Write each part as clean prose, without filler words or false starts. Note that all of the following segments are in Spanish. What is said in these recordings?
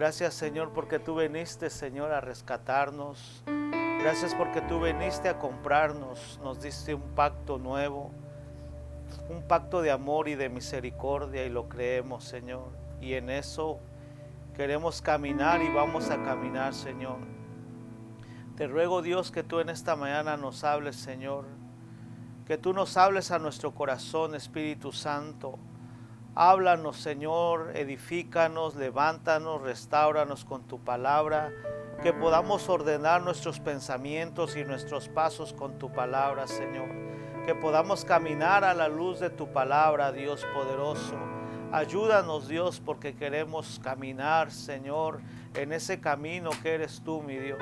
Gracias, Señor, porque tú viniste, Señor, a rescatarnos. Gracias porque tú viniste a comprarnos, nos diste un pacto nuevo, un pacto de amor y de misericordia, y lo creemos, Señor. Y en eso queremos caminar y vamos a caminar, Señor. Te ruego, Dios, que tú en esta mañana nos hables, Señor. Que tú nos hables a nuestro corazón, Espíritu Santo. Háblanos, Señor, edifícanos, levántanos, restáuranos con tu palabra, que podamos ordenar nuestros pensamientos y nuestros pasos con tu palabra, Señor. Que podamos caminar a la luz de tu palabra, Dios poderoso. Ayúdanos, Dios, porque queremos caminar, Señor, en ese camino que eres tú, mi Dios.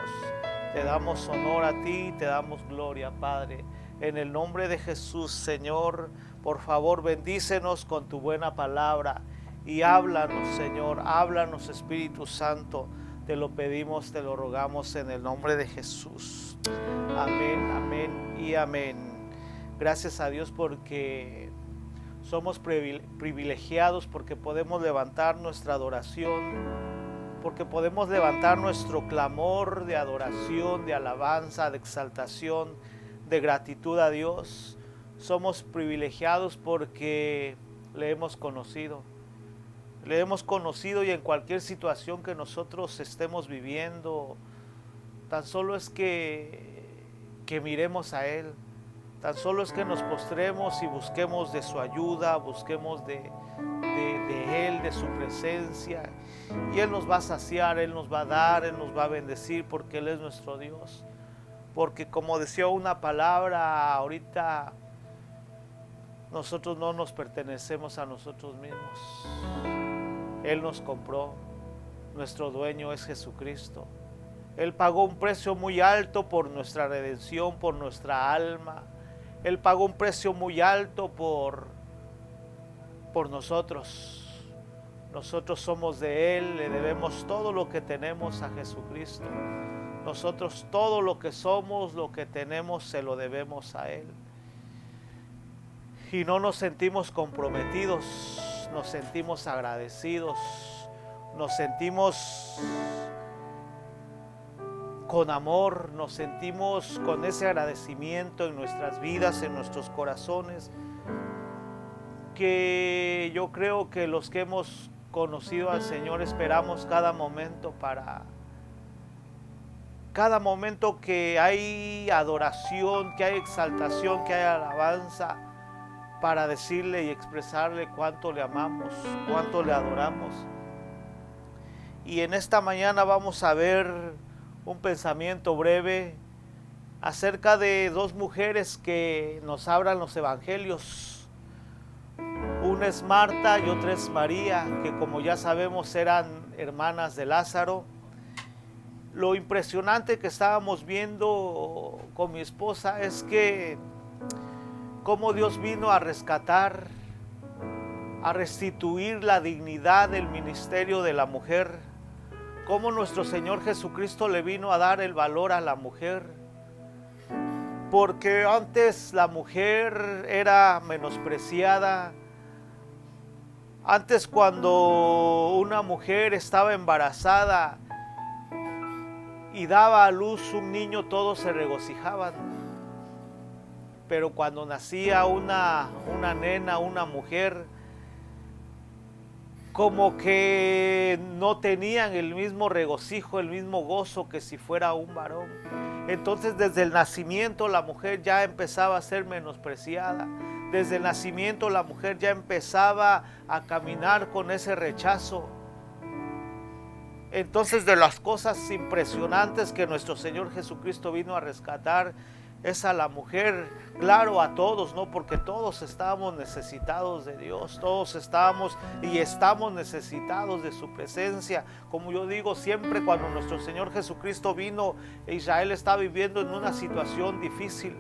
Te damos honor a ti, te damos gloria, Padre. En el nombre de Jesús, Señor, por favor, bendícenos con tu buena palabra y háblanos, Señor, háblanos, Espíritu Santo. Te lo pedimos, te lo rogamos en el nombre de Jesús. Amén, amén y amén. Gracias a Dios porque somos privilegiados, porque podemos levantar nuestra adoración, porque podemos levantar nuestro clamor de adoración, de alabanza, de exaltación, de gratitud a Dios. Somos privilegiados porque le hemos conocido. Le hemos conocido y en cualquier situación que nosotros estemos viviendo, tan solo es que miremos a Él. Tan solo es que nos postremos y busquemos de su ayuda, busquemos de Él, de su presencia. Y Él nos va a saciar, Él nos va a dar, Él nos va a bendecir porque Él es nuestro Dios. Porque como decía una palabra ahorita, nosotros no nos pertenecemos a nosotros mismos. Él nos compró, nuestro dueño es Jesucristo. Él pagó un precio muy alto por nuestra redención, por nuestra alma. Él pagó un precio muy alto por nosotros. Nosotros somos de Él, le debemos todo lo que tenemos a Jesucristo. Nosotros todo lo que somos, lo que tenemos, se lo debemos a Él. Y no nos sentimos comprometidos, nos sentimos agradecidos, nos sentimos con amor, nos sentimos con ese agradecimiento en nuestras vidas, en nuestros corazones, que yo creo que los que hemos conocido al Señor esperamos cada momento que hay adoración, que hay exaltación, que hay alabanza, para decirle y expresarle cuánto le amamos, cuánto le adoramos. Y en esta mañana vamos a ver un pensamiento breve acerca de dos mujeres que nos hablan los evangelios. Una es Marta y otra es María, que como ya sabemos eran hermanas de Lázaro. Lo impresionante que estábamos viendo con mi esposa es que cómo Dios vino a rescatar, a restituir la dignidad del ministerio de la mujer, cómo nuestro Señor Jesucristo le vino a dar el valor a la mujer, porque antes la mujer era menospreciada. Antes, cuando una mujer estaba embarazada y daba a luz un niño, todos se regocijaban. Pero cuando nacía una nena, una mujer, como que no tenían el mismo regocijo, el mismo gozo que si fuera un varón. Entonces desde el nacimiento la mujer ya empezaba a ser menospreciada. Desde el nacimiento la mujer ya empezaba a caminar con ese rechazo. Entonces, de las cosas impresionantes que nuestro Señor Jesucristo vino a rescatar es a la mujer, claro, a todos, ¿no? Porque todos estábamos necesitados de Dios, todos estábamos y estamos necesitados de su presencia. Como yo digo siempre, cuando nuestro Señor Jesucristo vino, Israel estaba viviendo en una situación difícil.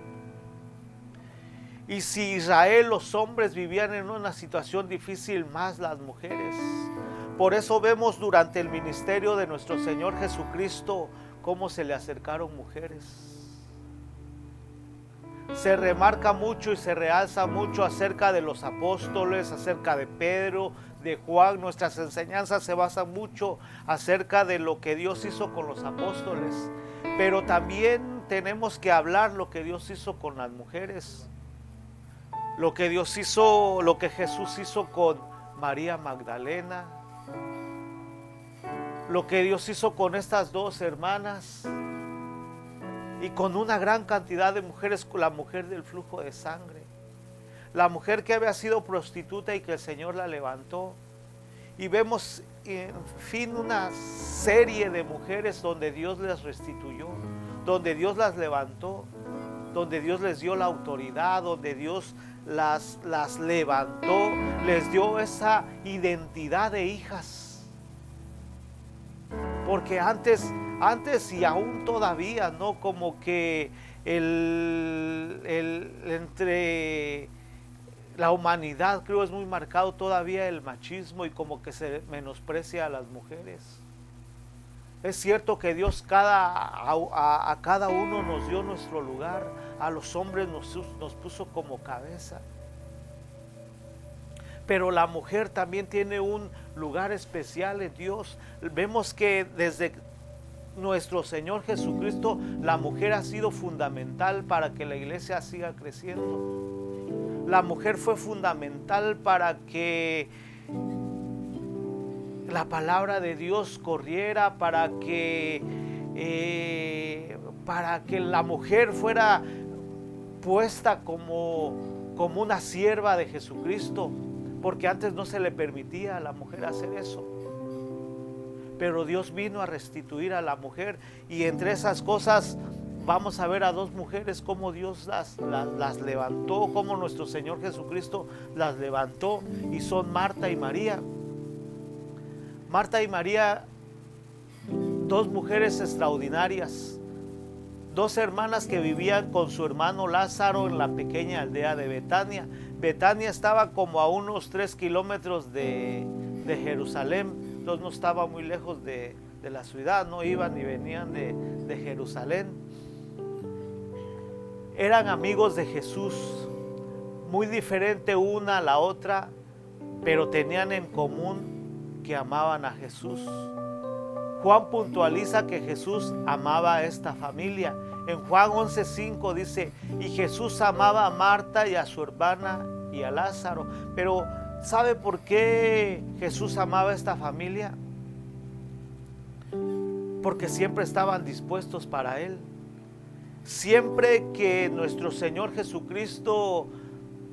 Y si Israel, los hombres, vivían en una situación difícil, más las mujeres. Por eso vemos durante el ministerio de nuestro Señor Jesucristo cómo se le acercaron mujeres. Se remarca mucho y se realza mucho acerca de los apóstoles, acerca de Pedro, de Juan, nuestras enseñanzas se basan mucho acerca de lo que Dios hizo con los apóstoles, pero también tenemos que hablar lo que Dios hizo con las mujeres, lo que Dios hizo, lo que Jesús hizo con María Magdalena, lo que Dios hizo con estas dos hermanas y con una gran cantidad de mujeres, con la mujer del flujo de sangre, la mujer que había sido prostituta y que el Señor la levantó. Y vemos, en fin, una serie de mujeres donde Dios les restituyó, donde Dios las levantó, donde Dios les dio la autoridad, donde Dios las levantó, les dio esa identidad de hijas. Porque antes y aún todavía, ¿no? Como que entre la humanidad, creo, es muy marcado todavía el machismo y como que se menosprecia a las mujeres. Es cierto que Dios a cada uno nos dio nuestro lugar, a los hombres nos puso como cabeza. Pero la mujer también tiene un lugar especial en Dios. Vemos que desde nuestro Señor Jesucristo, la mujer ha sido fundamental para que la iglesia siga creciendo. La mujer fue fundamental para que la palabra de Dios corriera, para que la mujer fuera puesta como una sierva de Jesucristo, porque antes no se le permitía a la mujer hacer eso. Pero Dios vino a restituir a la mujer, y entre esas cosas vamos a ver a dos mujeres cómo Dios las levantó, cómo nuestro Señor Jesucristo las levantó, y son Marta y María. Marta y María, dos mujeres extraordinarias, dos hermanas que vivían con su hermano Lázaro en la pequeña aldea de Betania. Betania estaba como a unos 3 kilómetros de Jerusalén, entonces no estaba muy lejos de la ciudad, no iban y venían de Jerusalén. Eran amigos de Jesús, muy diferente una a la otra, pero tenían en común que amaban a Jesús. Juan puntualiza que Jesús amaba a esta familia. En Juan 11:5 dice: y Jesús amaba a Marta y a su hermana y a Lázaro. Pero ¿sabe por qué Jesús amaba a esta familia? Porque siempre estaban dispuestos para Él. Siempre que nuestro Señor Jesucristo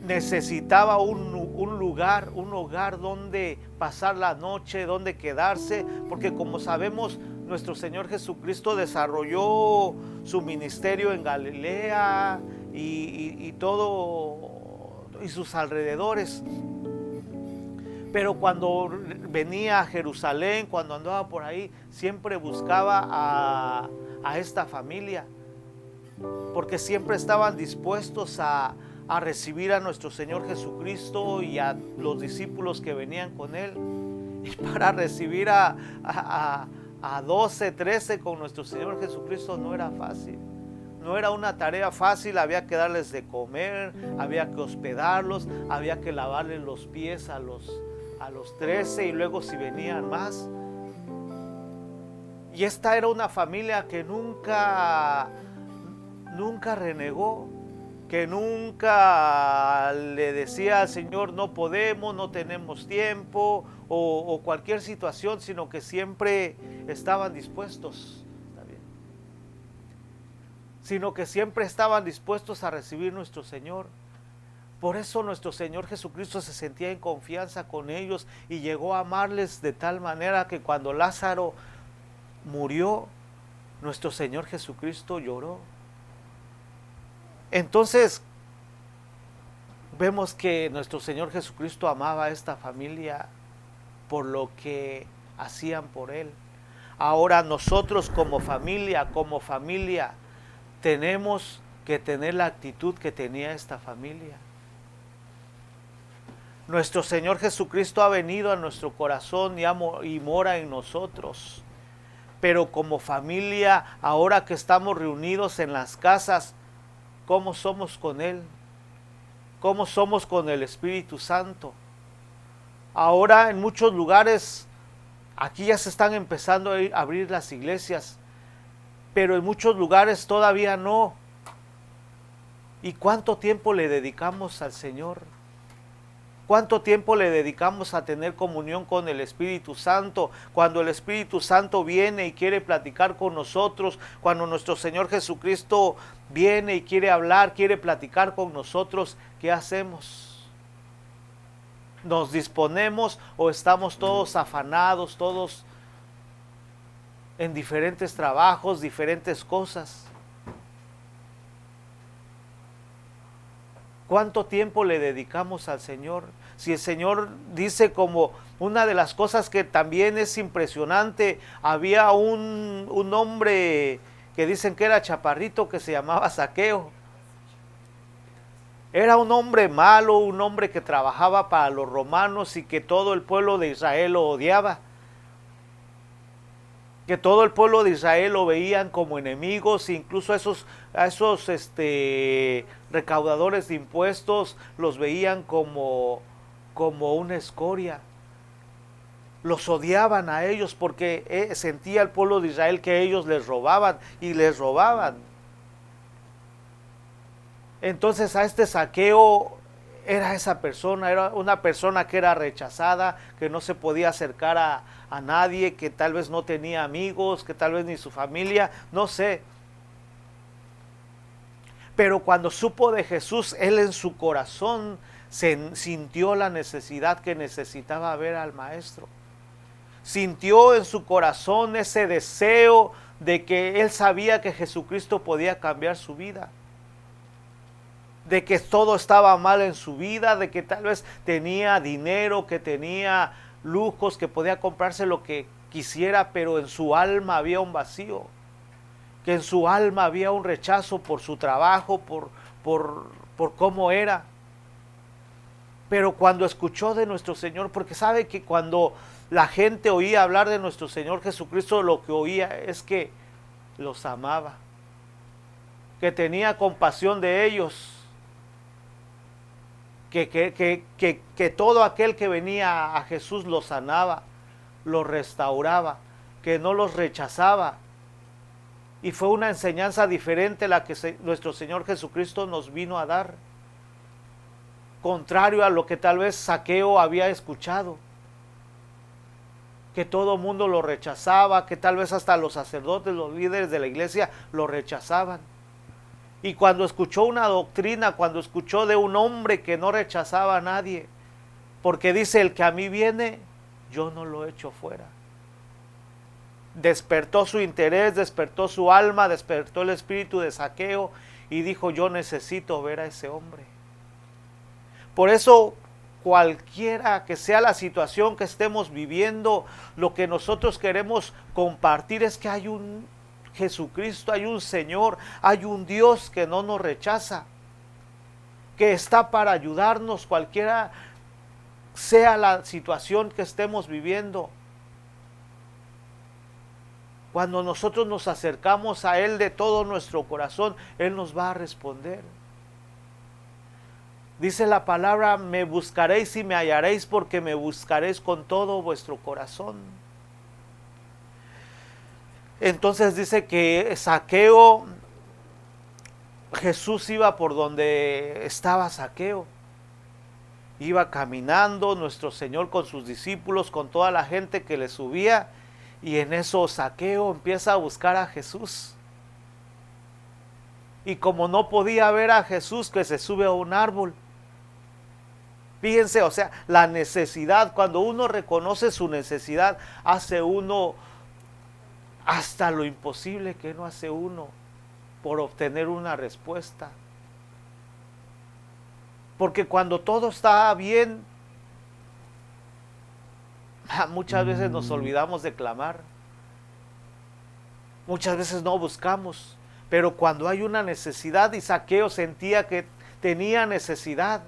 necesitaba un lugar, un hogar donde pasar la noche, donde quedarse, porque como sabemos, nuestro Señor Jesucristo desarrolló su ministerio en Galilea y todo, y sus alrededores. Pero cuando venía a Jerusalén, cuando andaba por ahí, siempre buscaba a esta familia, porque siempre estaban dispuestos a recibir a nuestro Señor Jesucristo y a los discípulos que venían con Él. Y para recibir a 12, 13 con nuestro Señor Jesucristo no era fácil. No era una tarea fácil, había que darles de comer, había que hospedarlos, había que lavarles los pies a los 13 y luego si venían más. Y esta era una familia que nunca renegó, que nunca le decía al Señor no podemos, no tenemos tiempo o cualquier situación, sino que siempre estaban dispuestos, sino que siempre estaban dispuestos a recibir nuestro Señor. Por eso nuestro Señor Jesucristo se sentía en confianza con ellos y llegó a amarles de tal manera que cuando Lázaro murió, nuestro Señor Jesucristo lloró. Entonces, vemos que nuestro Señor Jesucristo amaba a esta familia por lo que hacían por Él. Ahora nosotros como familia, tenemos que tener la actitud que tenía esta familia. Nuestro Señor Jesucristo ha venido a nuestro corazón y mora en nosotros. Pero como familia, ahora que estamos reunidos en las casas, ¿cómo somos con Él? ¿Cómo somos con el Espíritu Santo? Ahora en muchos lugares, aquí ya se están empezando a abrir las iglesias, pero en muchos lugares todavía no. ¿Y cuánto tiempo le dedicamos al Señor? ¿Cuánto tiempo le dedicamos a tener comunión con el Espíritu Santo? Cuando el Espíritu Santo viene y quiere platicar con nosotros, cuando nuestro Señor Jesucristo viene y quiere hablar, quiere platicar con nosotros, ¿qué hacemos? ¿Nos disponemos o estamos todos afanados, todos en diferentes trabajos, diferentes cosas? ¿Cuánto tiempo le dedicamos al Señor? Si el Señor dice, como una de las cosas que también es impresionante, había un hombre que dicen que era chaparrito, que se llamaba Zaqueo. Era un hombre malo, un hombre que trabajaba para los romanos y que todo el pueblo de Israel lo odiaba. Que todo el pueblo de Israel lo veían como enemigos, incluso a esos recaudadores de impuestos los veían como una escoria. Los odiaban a ellos porque sentía el pueblo de Israel que ellos les robaban y les robaban. Entonces a este Zaqueo era esa persona, era una persona que era rechazada, que no se podía acercar a nadie, que tal vez no tenía amigos, que tal vez ni su familia, no sé. Pero cuando supo de Jesús, él en su corazón sintió la necesidad que necesitaba ver al Maestro. Sintió en su corazón ese deseo de que él sabía que Jesucristo podía cambiar su vida. De que todo estaba mal en su vida, de que tal vez tenía dinero, que tenía lujos, que podía comprarse lo que quisiera, pero en su alma había un vacío, que en su alma había un rechazo por su trabajo, por cómo era. Pero cuando escuchó de nuestro Señor, porque sabe que cuando la gente oía hablar de nuestro Señor Jesucristo, lo que oía es que los amaba, que tenía compasión de ellos, que todo aquel que venía a Jesús los sanaba, los restauraba, que no los rechazaba. Y fue una enseñanza diferente la que nuestro Señor Jesucristo nos vino a dar, contrario a lo que tal vez Zaqueo había escuchado, que todo mundo lo rechazaba, que tal vez hasta los sacerdotes, los líderes de la iglesia lo rechazaban. Y cuando escuchó una doctrina, cuando escuchó de un hombre que no rechazaba a nadie, porque dice, el que a mí viene, yo no lo echo fuera. Despertó su interés, despertó su alma, despertó el espíritu de Zaqueo y dijo, yo necesito ver a ese hombre. Por eso, cualquiera que sea la situación que estemos viviendo, lo que nosotros queremos compartir es que hay un Jesucristo, hay un Señor, hay un Dios que no nos rechaza, que está para ayudarnos cualquiera sea la situación que estemos viviendo. Cuando nosotros nos acercamos a Él de todo nuestro corazón, Él nos va a responder. Dice la palabra, me buscaréis y me hallaréis porque me buscaréis con todo vuestro corazón. Entonces dice que Zaqueo, Jesús iba por donde estaba Zaqueo. Iba caminando nuestro Señor con sus discípulos, con toda la gente que le subía. Y en eso Zaqueo empieza a buscar a Jesús. Y como no podía ver a Jesús, que se sube a un árbol. Fíjense, o sea, la necesidad, cuando uno reconoce su necesidad, hace uno hasta lo imposible que no hace uno por obtener una respuesta. Porque cuando todo está bien, muchas veces nos olvidamos de clamar. Muchas veces no buscamos. Pero cuando hay una necesidad, y Zaqueo sentía que tenía necesidad,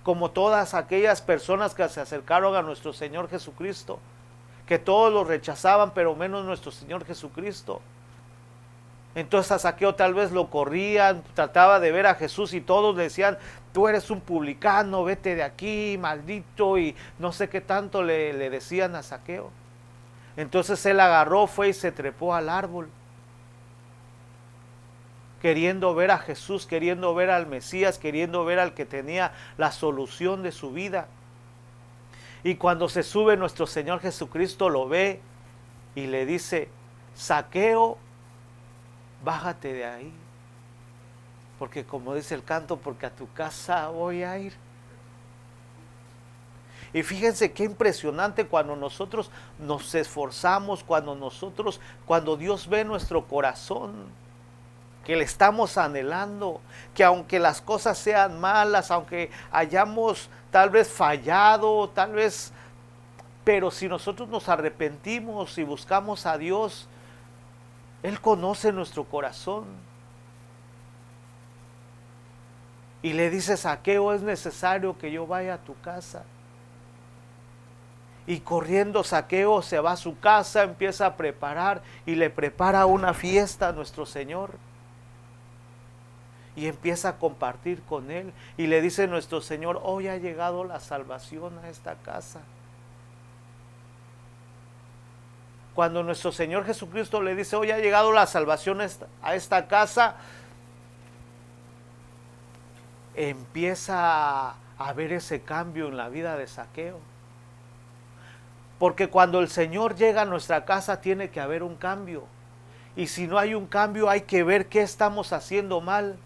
como todas aquellas personas que se acercaron a nuestro Señor Jesucristo, que todos lo rechazaban, pero menos nuestro Señor Jesucristo. Entonces a Zaqueo tal vez lo corrían, trataba de ver a Jesús y todos le decían, tú eres un publicano, vete de aquí, maldito, y no sé qué tanto le decían a Zaqueo. Entonces él agarró, fue y se trepó al árbol, queriendo ver a Jesús, queriendo ver al Mesías, queriendo ver al que tenía la solución de su vida. Y cuando se sube nuestro Señor Jesucristo lo ve y le dice, Zaqueo, bájate de ahí, porque como dice el canto, porque a tu casa voy a ir. Y fíjense qué impresionante cuando nosotros nos esforzamos, cuando Dios ve nuestro corazón, que le estamos anhelando, que aunque las cosas sean malas, aunque hayamos tal vez fallado, tal vez, pero si nosotros nos arrepentimos y buscamos a Dios, Él conoce nuestro corazón. Y le dice, Zaqueo, es necesario que yo vaya a tu casa. Y corriendo Zaqueo se va a su casa, empieza a preparar y le prepara una fiesta a nuestro Señor. Y empieza a compartir con él. Y le dice nuestro Señor, hoy ha llegado la salvación a esta casa. Cuando nuestro Señor Jesucristo le dice, hoy ha llegado la salvación a esta casa, empieza a ver ese cambio en la vida de Zaqueo. Porque cuando el Señor llega a nuestra casa tiene que haber un cambio. Y si no hay un cambio hay que ver qué estamos haciendo mal.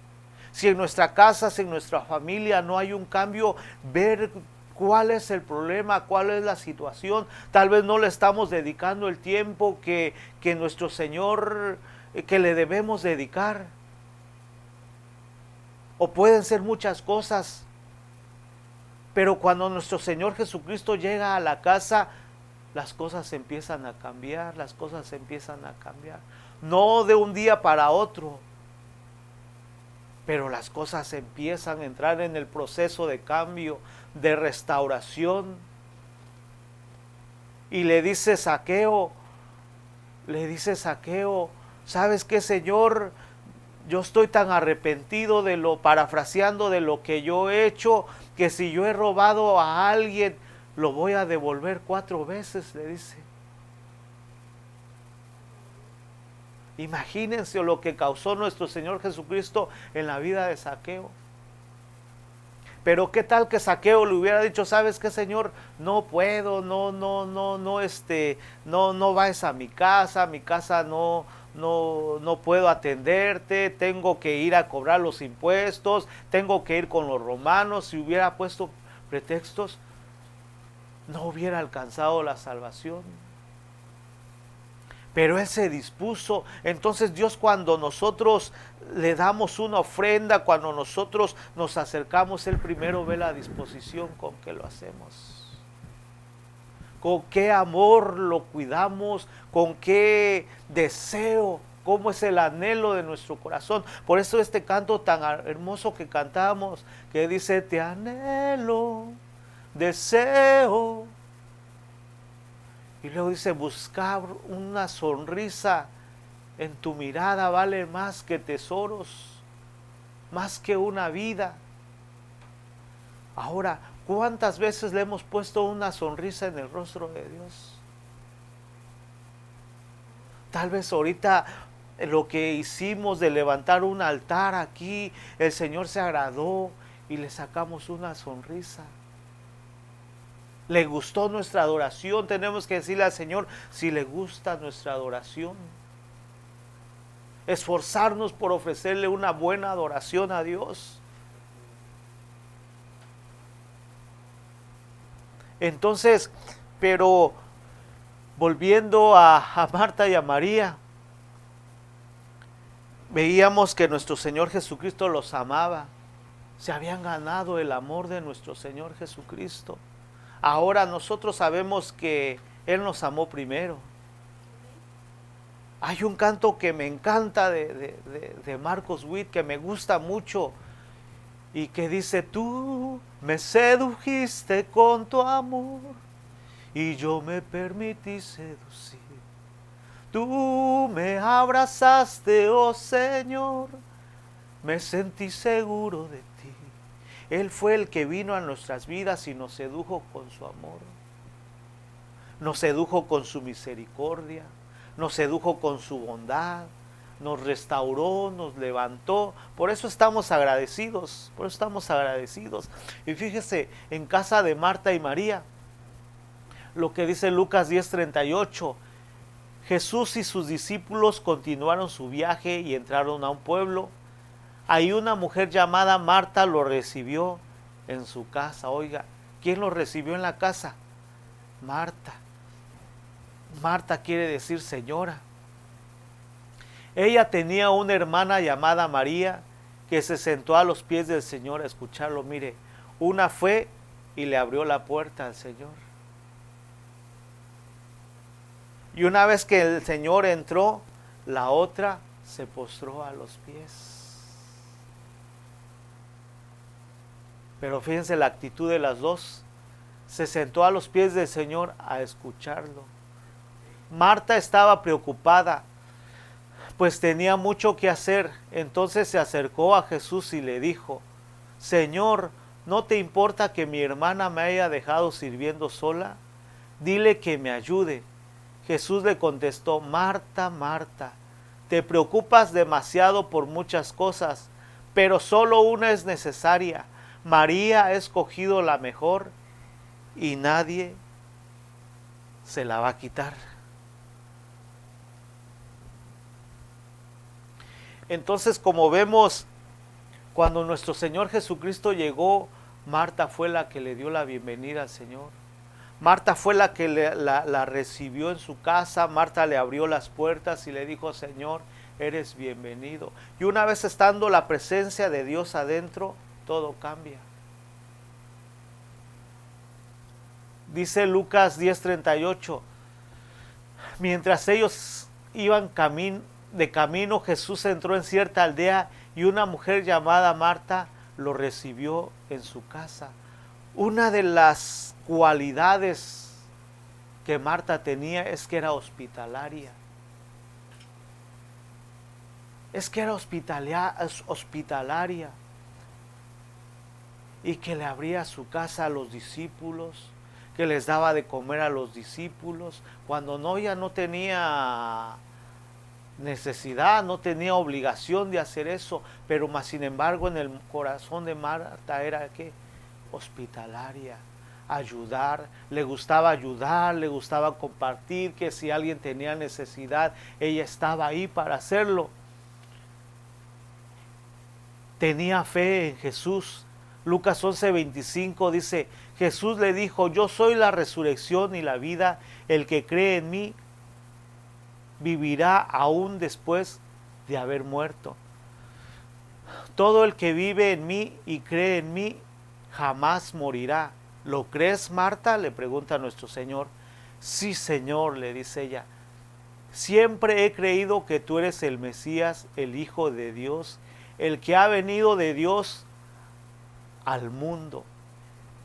Si en nuestra casa, si en nuestra familia no hay un cambio, ver cuál es el problema, cuál es la situación. Tal vez no le estamos dedicando el tiempo que nuestro Señor, que le debemos dedicar. O pueden ser muchas cosas. Pero cuando nuestro Señor Jesucristo llega a la casa, las cosas empiezan a cambiar, las cosas empiezan a cambiar. No de un día para otro, pero las cosas empiezan a entrar en el proceso de cambio, de restauración. Y le dice Zaqueo, ¿sabes qué, Señor? Yo estoy tan arrepentido de parafraseando de lo que yo he hecho, que si yo he robado a alguien, lo voy a devolver 4 veces, le dice. Imagínense lo que causó nuestro Señor Jesucristo en la vida de Zaqueo. Pero qué tal que Zaqueo le hubiera dicho, ¿sabes qué, Señor? No puedo, no vayas a mi casa no puedo atenderte, tengo que ir a cobrar los impuestos, tengo que ir con los romanos. Si hubiera puesto pretextos, no hubiera alcanzado la salvación. Pero Él se dispuso. Entonces Dios, cuando nosotros le damos una ofrenda, cuando nosotros nos acercamos, Él primero ve la disposición con que lo hacemos. Con qué amor lo cuidamos, con qué deseo, cómo es el anhelo de nuestro corazón. Por eso este canto tan hermoso que cantamos, que dice, te anhelo, deseo. Y luego dice, buscar una sonrisa en tu mirada vale más que tesoros, más que una vida. Ahora, ¿cuántas veces le hemos puesto una sonrisa en el rostro de Dios? Tal vez ahorita lo que hicimos de levantar un altar aquí, el Señor se agradó y le sacamos una sonrisa. ¿Le gustó nuestra adoración? Tenemos que decirle al Señor si le gusta nuestra adoración. Esforzarnos por ofrecerle una buena adoración a Dios. Entonces, pero volviendo a Marta y a María, veíamos que nuestro Señor Jesucristo los amaba. Se habían ganado el amor de nuestro Señor Jesucristo. Ahora nosotros sabemos que Él nos amó primero. Hay un canto que me encanta de Marcos Witt, que me gusta mucho, y que dice, tú me sedujiste con tu amor, y yo me permití seducir. Tú me abrazaste, oh Señor, me sentí seguro de ti. Él fue el que vino a nuestras vidas y nos sedujo con su amor. Nos sedujo con su misericordia, nos sedujo con su bondad, nos restauró, nos levantó. Por eso estamos agradecidos, por eso estamos agradecidos. Y fíjese, en casa de Marta y María, lo que dice Lucas 10:38, Jesús y sus discípulos continuaron su viaje y entraron a un pueblo. Ahí una mujer llamada Marta lo recibió en su casa. Oiga, ¿quién lo recibió en la casa? Marta. Marta quiere decir señora. Ella tenía una hermana llamada María que se sentó a los pies del Señor a escucharlo. Mire, una fue y le abrió la puerta al Señor. Y una vez que el Señor entró, la otra se postró a los pies. Pero fíjense la actitud de las dos. Se sentó a los pies del Señor a escucharlo. Marta estaba preocupada, pues tenía mucho que hacer. Entonces se acercó a Jesús y le dijo: Señor, ¿no te importa que mi hermana me haya dejado sirviendo sola? Dile que me ayude. Jesús le contestó: Marta, Marta, te preocupas demasiado por muchas cosas, pero solo una es necesaria. María ha escogido la mejor y nadie se la va a quitar. Entonces, como vemos, cuando nuestro Señor Jesucristo llegó, Marta fue la que le dio la bienvenida al Señor. Marta fue la que la recibió en su casa. Marta le abrió las puertas y le dijo: Señor, eres bienvenido. Y una vez estando la presencia de Dios adentro, todo cambia. Dice Lucas 10:38, mientras ellos iban de camino, Jesús entró en cierta aldea y una mujer llamada Marta lo recibió en su casa. Una de las cualidades que Marta tenía es que era hospitalaria. Es que era hospitalaria. Y que le abría su casa a los discípulos, que les daba de comer a los discípulos, cuando ella no tenía necesidad, no tenía obligación de hacer eso, pero más sin embargo en el corazón de Marta era que hospitalaria, ayudar, le gustaba compartir, que si alguien tenía necesidad, ella estaba ahí para hacerlo. Tenía fe en Jesús. Lucas 11:25 dice: Jesús le dijo: yo soy la resurrección y la vida, el que cree en mí vivirá aún después de haber muerto. Todo el que vive en mí y cree en mí jamás morirá. ¿Lo crees, Marta?, le pregunta nuestro Señor. Sí, Señor, le dice ella. Siempre he creído que tú eres el Mesías, el Hijo de Dios, el que ha venido de Dios al mundo.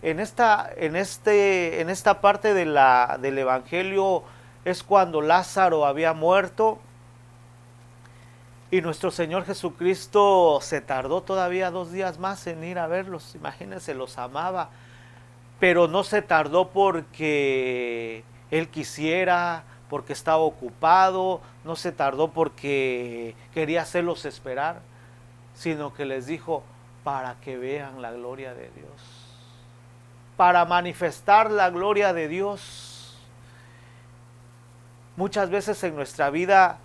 En esta parte del Evangelio es cuando Lázaro había muerto y nuestro Señor Jesucristo se tardó todavía 2 días más en ir a verlos. Imagínense, los amaba, pero no se tardó porque Él quisiera, porque estaba ocupado, no se tardó porque quería hacerlos esperar, sino que les dijo: para que vean la gloria de Dios, para manifestar la gloria de Dios. Muchas veces en nuestra vida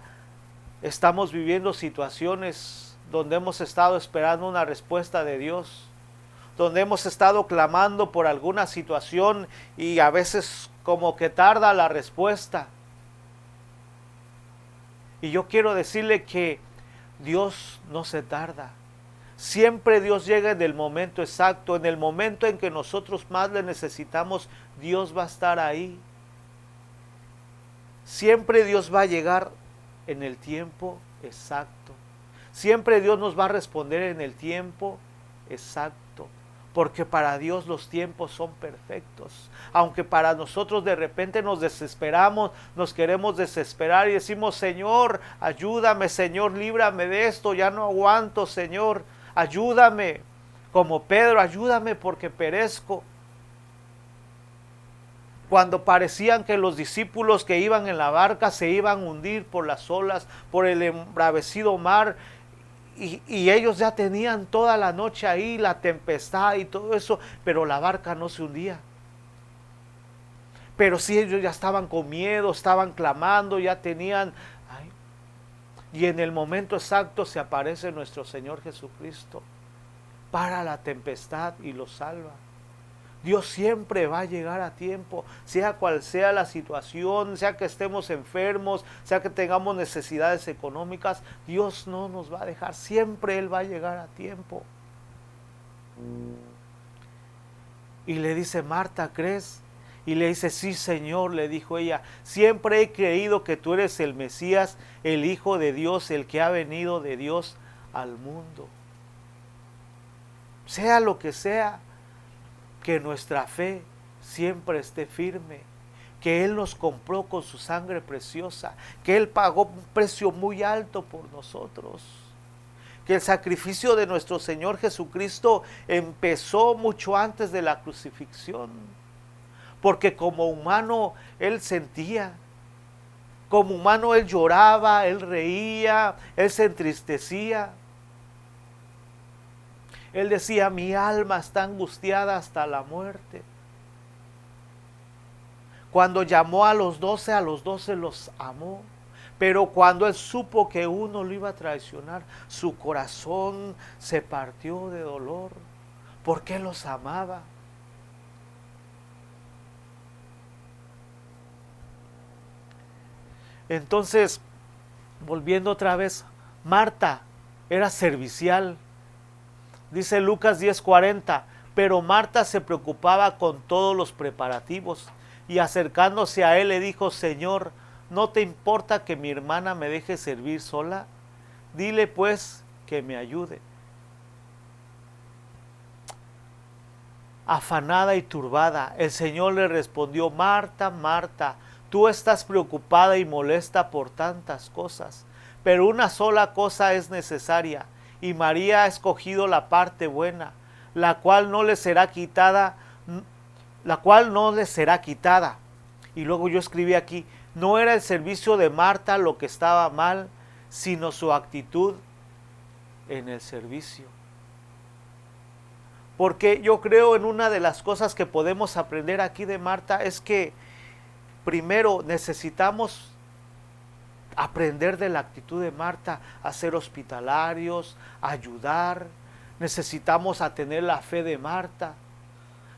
estamos viviendo situaciones donde hemos estado esperando una respuesta de Dios, donde hemos estado clamando por alguna situación y a veces como que tarda la respuesta. Y yo quiero decirle que Dios no se tarda. Siempre Dios llega en el momento exacto, en el momento en que nosotros más le necesitamos, Dios va a estar ahí. Siempre Dios va a llegar en el tiempo exacto. Siempre Dios nos va a responder en el tiempo exacto. porque para Dios los tiempos son perfectos. Aunque para nosotros de repente nos desesperamos, nos queremos desesperar y decimos, Señor, ayúdame, Señor, líbrame de esto, ya no aguanto, Señor, ayúdame. Como Pedro, ayúdame porque perezco. Cuando parecían que los discípulos que iban en la barca se iban a hundir por las olas, por el embravecido mar, y ellos ya tenían toda la noche ahí, la tempestad y todo eso, pero la barca no se hundía. Pero sí, ellos ya estaban con miedo, estaban clamando, ya tenían... Y en el momento exacto se aparece nuestro Señor Jesucristo, para la tempestad y los salva. Dios siempre va a llegar a tiempo, sea cual sea la situación, sea que estemos enfermos, sea que tengamos necesidades económicas, Dios no nos va a dejar, siempre Él va a llegar a tiempo. Y le dice, Marta, ¿crees? Y le dice, sí, Señor, le dijo ella, siempre he creído que tú eres el Mesías, el Hijo de Dios, el que ha venido de Dios al mundo. Sea lo que sea, que nuestra fe siempre esté firme, que Él nos compró con su sangre preciosa, que Él pagó un precio muy alto por nosotros, que el sacrificio de nuestro Señor Jesucristo empezó mucho antes de la crucifixión, porque como humano Él sentía, como humano Él lloraba, Él reía, Él se entristecía. Él decía, mi alma está angustiada hasta la muerte. Cuando llamó a los 12 los amó. Pero cuando Él supo que uno lo iba a traicionar, su corazón se partió de dolor, porque Él los amaba. Entonces, volviendo otra vez, Marta era servicial. Dice Lucas 10:40, pero Marta se preocupaba con todos los preparativos y acercándose a Él le dijo, Señor, ¿no te importa que mi hermana me deje servir sola? Dile pues que me ayude. Afanada y turbada, el Señor le respondió, Marta, Marta, tú estás preocupada y molesta por tantas cosas, pero una sola cosa es necesaria. Y María ha escogido la parte buena, la cual no le será quitada. Y luego yo escribí aquí, no era el servicio de Marta lo que estaba mal, sino su actitud en el servicio. Porque yo creo en una de las cosas que podemos aprender aquí de Marta es que primero necesitamos aprender de la actitud de Marta, a ser hospitalarios, a ayudar. Necesitamos a tener la fe de Marta,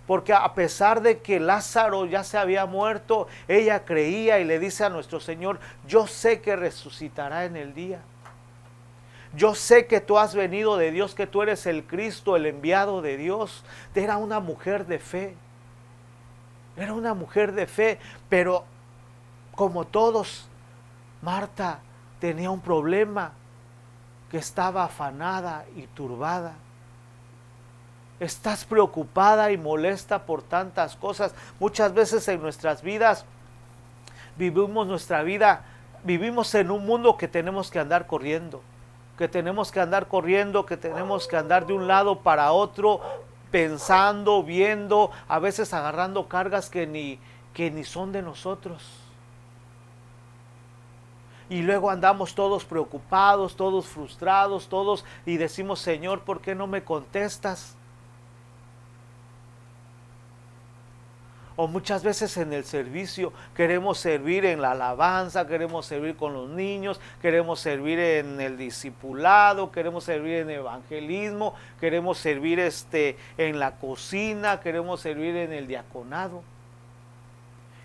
porque a pesar de que Lázaro ya se había muerto, ella creía y le dice a nuestro Señor, yo sé que resucitará en el día. Yo sé que tú has venido de Dios, que tú eres el Cristo, el enviado de Dios. Era una mujer de fe. Era una mujer de fe, pero como todos, Marta tenía un problema, que estaba afanada y turbada. Estás preocupada y molesta por tantas cosas. Muchas veces en nuestras vidas vivimos en un mundo que tenemos que andar corriendo, que tenemos que andar de un lado para otro, pensando, viendo, a veces agarrando cargas que ni son de nosotros. Y luego andamos todos preocupados, todos frustrados, y decimos, Señor, ¿por qué no me contestas? O muchas veces en el servicio queremos servir en la alabanza, queremos servir con los niños, queremos servir en el discipulado, queremos servir en evangelismo, queremos servir en la cocina, queremos servir en el diaconado.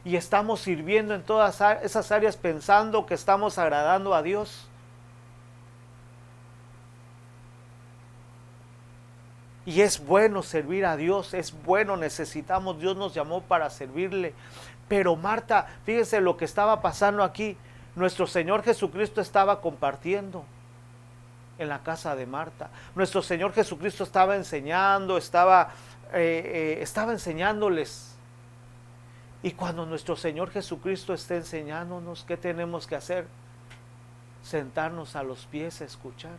Y estamos sirviendo en todas esas áreas pensando que estamos agradando a Dios. Y es bueno servir a Dios, es bueno, necesitamos, Dios nos llamó para servirle. Pero Marta, fíjese lo que estaba pasando aquí. Nuestro Señor Jesucristo estaba compartiendo en la casa de Marta. Nuestro Señor Jesucristo estaba enseñando, estaba enseñándoles. Y cuando nuestro Señor Jesucristo esté enseñándonos, ¿qué tenemos que hacer? Sentarnos a los pies a escuchar.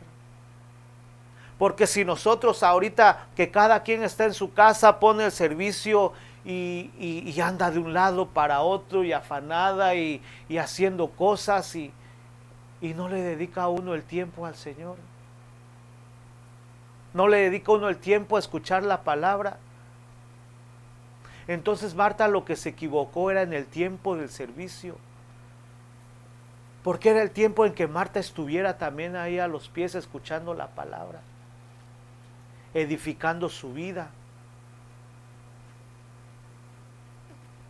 Porque si nosotros ahorita que cada quien está en su casa, pone el servicio y anda de un lado para otro y afanada y haciendo cosas y no le dedica a uno el tiempo al Señor, no le dedica a uno el tiempo a escuchar la palabra, entonces Marta lo que se equivocó era en el tiempo del servicio, porque era el tiempo en que Marta estuviera también ahí a los pies escuchando la palabra, edificando su vida.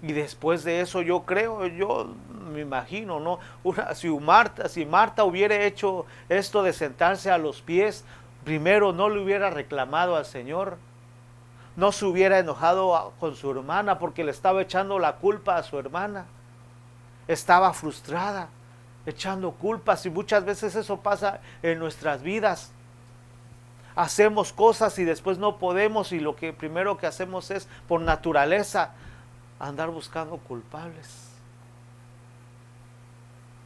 Y después de eso yo me imagino, ¿no? Si Marta hubiera hecho esto de sentarse a los pies, primero no le hubiera reclamado al Señor, no se hubiera enojado con su hermana porque le estaba echando la culpa a su hermana, estaba frustrada, echando culpas, y muchas veces eso pasa en nuestras vidas. Hacemos cosas y después no podemos, y lo que primero que hacemos es, por naturaleza, andar buscando culpables.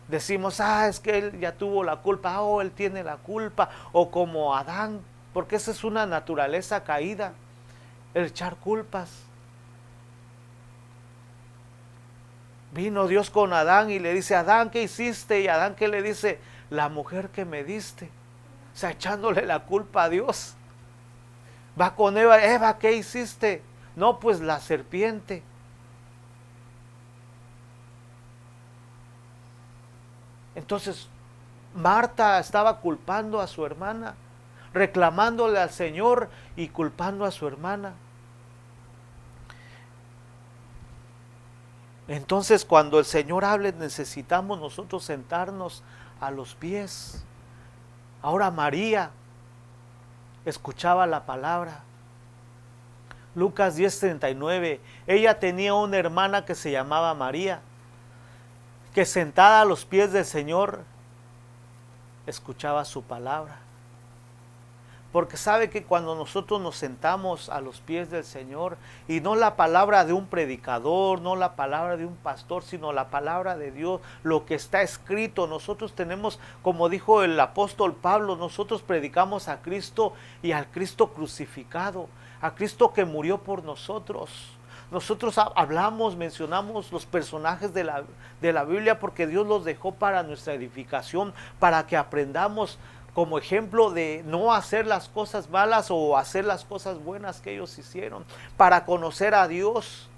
Decimos, es que él ya tuvo la culpa, él tiene la culpa, o como Adán, porque esa es una naturaleza caída, el echar culpas. Vino Dios con Adán y le dice, Adán, ¿qué hiciste? Y Adán, ¿qué le dice? La mujer que me diste. O sea, echándole la culpa a Dios. Va con Eva, ¿qué hiciste? No, pues la serpiente. Entonces, Marta estaba culpando a su hermana, reclamándole al Señor y culpando a su hermana. Entonces, cuando el Señor hable, necesitamos nosotros sentarnos a los pies. Ahora María escuchaba la palabra. Lucas 10:39, ella tenía una hermana que se llamaba María, que sentada a los pies del Señor escuchaba su palabra. Porque sabe que cuando nosotros nos sentamos a los pies del Señor, y no la palabra de un predicador, no la palabra de un pastor, sino la palabra de Dios, lo que está escrito, nosotros tenemos, como dijo el apóstol Pablo, nosotros predicamos a Cristo y al Cristo crucificado, a Cristo que murió por nosotros. Nosotros hablamos, mencionamos los personajes de la Biblia porque Dios los dejó para nuestra edificación, para que aprendamos como ejemplo de no hacer las cosas malas o hacer las cosas buenas que ellos hicieron, para conocer a Dios.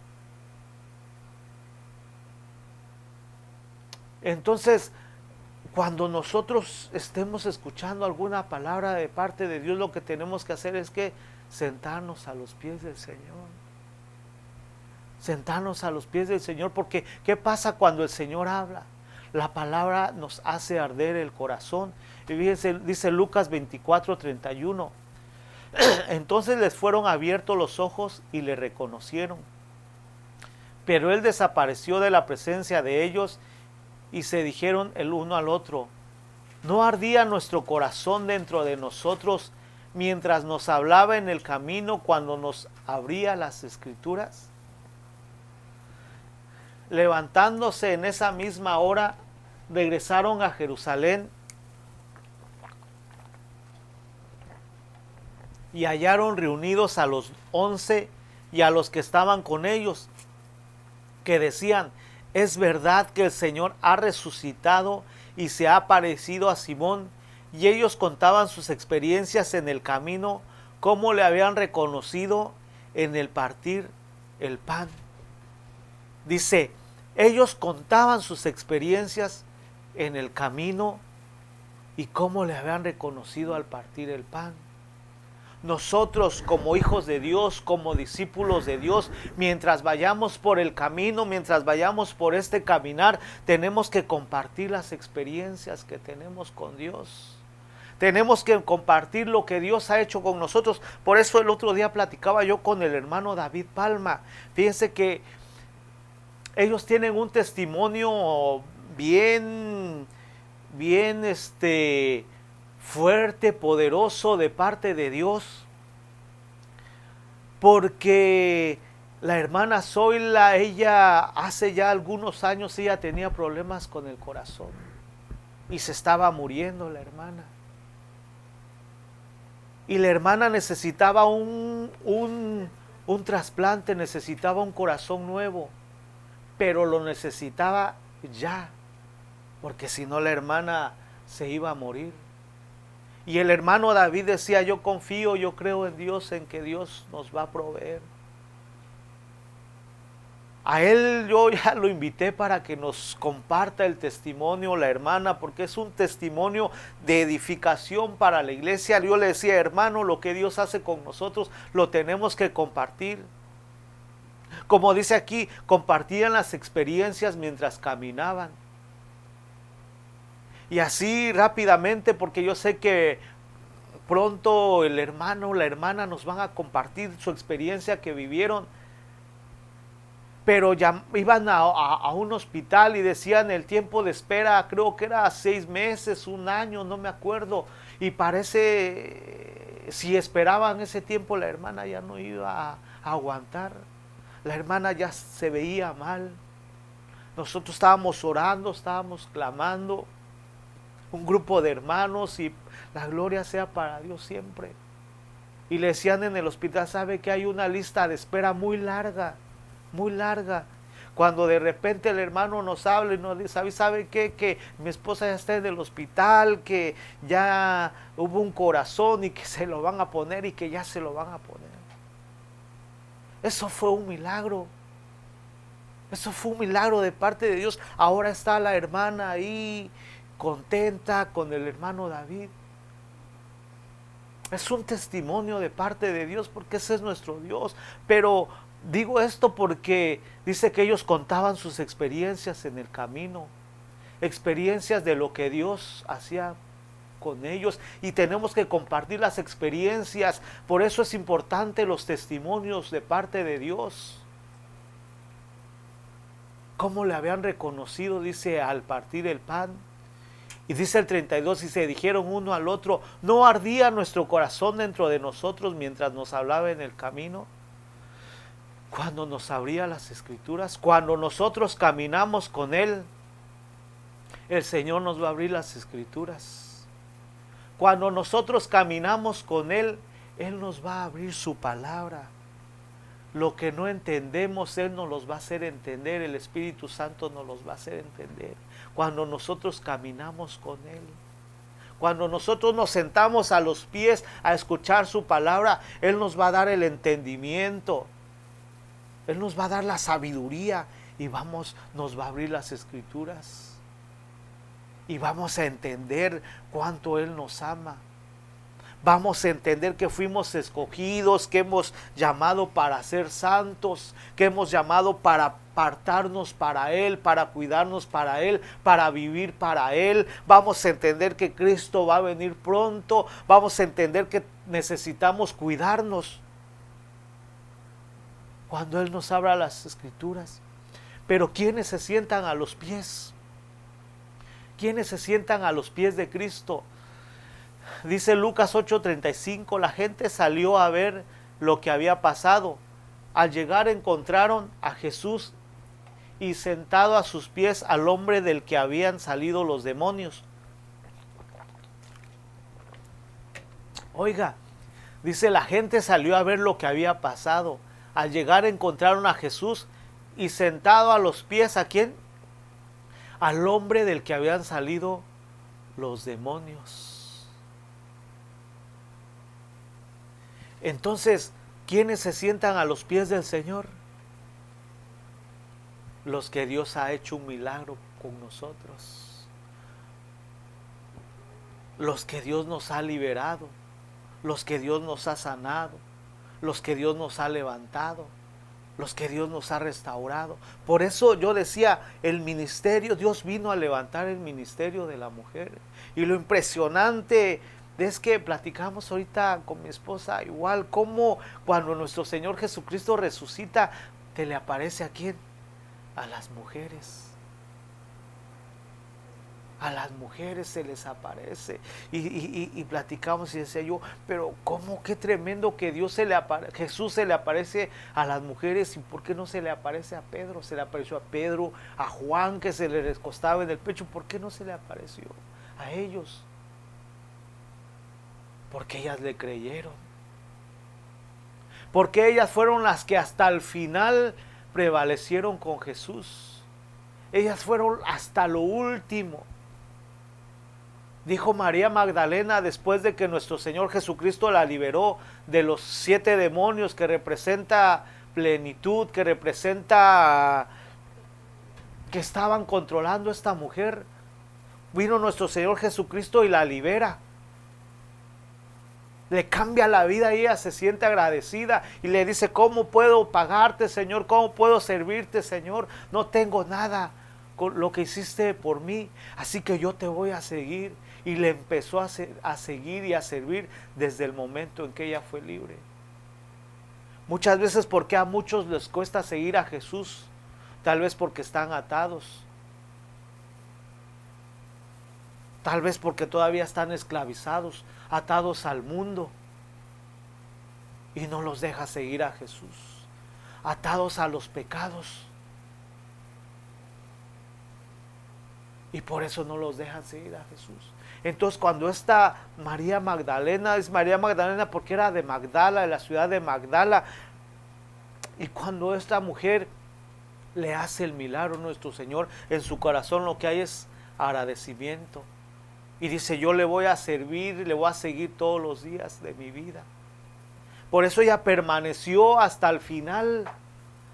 Entonces, cuando nosotros estemos escuchando alguna palabra de parte de Dios, lo que tenemos que hacer es que sentarnos a los pies del Señor. Sentarnos a los pies del Señor, porque ¿qué pasa cuando el Señor habla? La palabra nos hace arder el corazón. Y fíjense, dice Lucas 24:31. Entonces les fueron abiertos los ojos y le reconocieron. Pero él desapareció de la presencia de ellos y se dijeron el uno al otro: ¿no ardía nuestro corazón dentro de nosotros mientras nos hablaba en el camino cuando nos abría las Escrituras? Levantándose en esa misma hora, regresaron a Jerusalén y hallaron reunidos a los 11 y a los que estaban con ellos, que decían: es verdad que el Señor ha resucitado y se ha aparecido a Simón. Y ellos contaban sus experiencias en el camino, cómo le habían reconocido en el partir el pan. Dice, ellos contaban sus experiencias en el camino y cómo le habían reconocido al partir el pan. Nosotros, como hijos de Dios, como discípulos de Dios, mientras vayamos por el camino, mientras vayamos por este caminar, tenemos que compartir las experiencias que tenemos con Dios. Tenemos que compartir lo que Dios ha hecho con nosotros. Por eso el otro día platicaba yo con el hermano David Palma. Fíjense que ellos tienen un testimonio bien fuerte, poderoso de parte de Dios, porque la hermana Zoila, ella hace ya algunos años, ella tenía problemas con el corazón y se estaba muriendo la hermana. Y la hermana necesitaba un trasplante, necesitaba un corazón nuevo, pero lo necesitaba ya, porque si no la hermana se iba a morir. Y el hermano David decía, yo confío, yo creo en Dios, en que Dios nos va a proveer. A él yo ya lo invité para que nos comparta el testimonio, la hermana, porque es un testimonio de edificación para la iglesia. Yo le decía, hermano, lo que Dios hace con nosotros lo tenemos que compartir. Como dice aquí, compartían las experiencias mientras caminaban. Y así rápidamente, porque yo sé que pronto el hermano, la hermana nos van a compartir su experiencia que vivieron. Pero ya iban a un hospital y decían el tiempo de espera, creo que era 6 meses, 1 año, no me acuerdo. Y parece, si esperaban ese tiempo, la hermana ya no iba a aguantar. La hermana ya se veía mal. Nosotros estábamos orando, estábamos clamando. Un grupo de hermanos, y la gloria sea para Dios siempre. Y le decían en el hospital, ¿sabe que hay una lista de espera muy larga? Muy larga. Cuando de repente el hermano nos habla y nos dice, ¿sabe qué? Que mi esposa ya está en el hospital, que ya hubo un corazón y que se lo van a poner y que ya se lo van a poner. Eso fue un milagro. Eso fue un milagro de parte de Dios. Ahora está la hermana ahí contenta con el hermano David. Es un testimonio de parte de Dios, porque ese es nuestro Dios. Pero digo esto porque dice que ellos contaban sus experiencias en el camino, experiencias de lo que Dios hacía con ellos, y tenemos que compartir las experiencias. Por eso es importante los testimonios de parte de Dios. ¿Cómo le habían reconocido? Dice, al partir el pan. Y dice el 32, y se dijeron uno al otro, ¿no ardía nuestro corazón dentro de nosotros mientras nos hablaba en el camino? Cuando nos abría las escrituras, cuando nosotros caminamos con Él, el Señor nos va a abrir las escrituras. Cuando nosotros caminamos con Él, Él nos va a abrir su palabra. Lo que no entendemos, Él nos los va a hacer entender, el Espíritu Santo nos los va a hacer entender. Cuando nosotros caminamos con Él, cuando nosotros nos sentamos a los pies a escuchar su palabra, Él nos va a dar el entendimiento, Él nos va a dar la sabiduría y nos va a abrir las escrituras y vamos a entender cuánto Él nos ama. Vamos a entender que fuimos escogidos, que hemos llamado para ser santos, que hemos llamado para apartarnos para Él, para cuidarnos para Él, para vivir para Él. Vamos a entender que Cristo va a venir pronto. Vamos a entender que necesitamos cuidarnos cuando Él nos abra las escrituras. Pero ¿quiénes se sientan a los pies? ¿Quiénes se sientan a los pies de Cristo? Dice Lucas 8:35, la gente salió a ver lo que había pasado. Al llegar encontraron a Jesús y sentado a sus pies al hombre del que habían salido los demonios. Oiga, dice, la gente salió a ver lo que había pasado. Al llegar encontraron a Jesús y sentado a los pies, ¿a quién? Al hombre del que habían salido los demonios. Entonces, ¿quiénes se sientan a los pies del Señor? Los que Dios ha hecho un milagro con nosotros. Los que Dios nos ha liberado. Los que Dios nos ha sanado. Los que Dios nos ha levantado. Los que Dios nos ha restaurado. Por eso yo decía, el ministerio, Dios vino a levantar el ministerio de la mujer. Y lo impresionante es que platicamos ahorita con mi esposa, igual como cuando nuestro Señor Jesucristo resucita, ¿te le aparece a quién? A las mujeres. A las mujeres se les aparece. Y platicamos y decía yo, pero ¿cómo? Qué tremendo que Jesús se le aparece a las mujeres. ¿Y por qué no se le aparece a Pedro? Se le apareció a Pedro, a Juan, que se le recostaba en el pecho. ¿Por qué no se le apareció a ellos? Porque ellas le creyeron. Porque ellas fueron las que hasta el final prevalecieron con Jesús. Ellas fueron hasta lo último. Dijo María Magdalena, después de que nuestro Señor Jesucristo la liberó de los 7 demonios, que representa plenitud, que representa que estaban controlando a esta mujer. Vino nuestro Señor Jesucristo y la libera. Le cambia la vida y ella se siente agradecida y le dice, ¿cómo puedo pagarte, Señor? ¿Cómo puedo servirte, Señor? No tengo nada con lo que hiciste por mí, así que yo te voy a seguir. Y le empezó a seguir y a servir desde el momento en que ella fue libre. Muchas veces, porque a muchos les cuesta seguir a Jesús, tal vez porque están atados, tal vez porque todavía están esclavizados, atados al mundo, y no los deja seguir a Jesús, atados a los pecados, y por eso no los dejan seguir a Jesús. Entonces, cuando esta María Magdalena, es María Magdalena porque era de Magdala, de la ciudad de Magdala, y cuando esta mujer le hace el milagro a nuestro Señor, en su corazón lo que hay es agradecimiento. Y dice, yo le voy a servir, le voy a seguir todos los días de mi vida. Por eso ella permaneció hasta el final.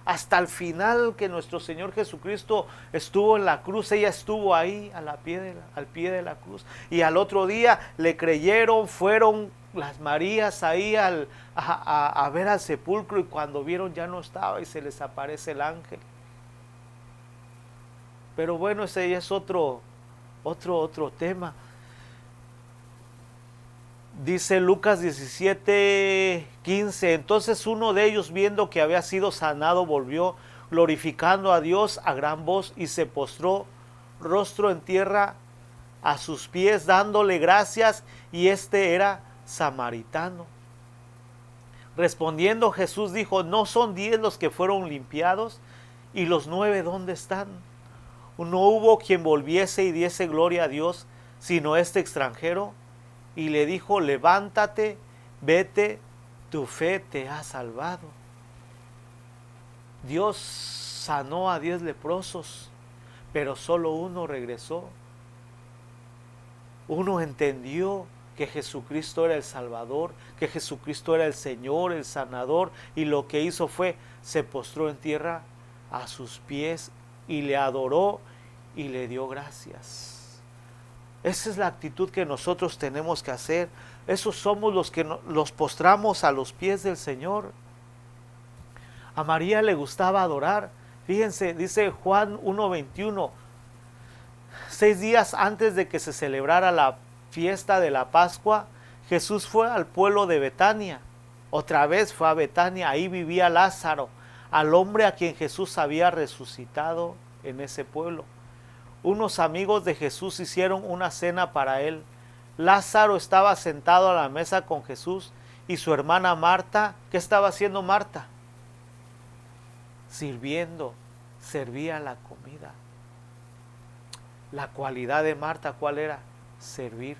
Hasta el final que nuestro Señor Jesucristo estuvo en la cruz, ella estuvo ahí al pie de la cruz. Y al otro día le creyeron, fueron las Marías ahí a ver al sepulcro, y cuando vieron ya no estaba y se les aparece el ángel. Pero bueno, ese ya es otro tema. Dice Lucas 17:15, entonces uno de ellos, viendo que había sido sanado, volvió glorificando a Dios a gran voz y se postró rostro en tierra a sus pies, dándole gracias, y este era samaritano. Respondiendo Jesús dijo, ¿no son 10 los que fueron limpiados? ¿Y los 9 dónde están? No hubo quien volviese y diese gloria a Dios, sino este extranjero. Y le dijo, levántate, vete, tu fe te ha salvado. Dios sanó a 10 leprosos, pero solo uno regresó. Uno entendió que Jesucristo era el Salvador, que Jesucristo era el Señor, el sanador, y lo que hizo fue, se postró en tierra a sus pies y le adoró y le dio gracias. Esa es la actitud que nosotros tenemos que hacer. Esos somos los que los postramos a los pies del Señor. A María le gustaba adorar. Fíjense, dice Juan 1:21, 6 días antes de que se celebrara la fiesta de la Pascua, Jesús fue al pueblo de Betania. Otra vez fue a Betania, ahí vivía Lázaro, al hombre a quien Jesús había resucitado en ese pueblo. Unos amigos de Jesús hicieron una cena para él. Lázaro estaba sentado a la mesa con Jesús y su hermana Marta. ¿Qué estaba haciendo Marta? Sirviendo, servía la comida. La cualidad de Marta, ¿cuál era? Servir.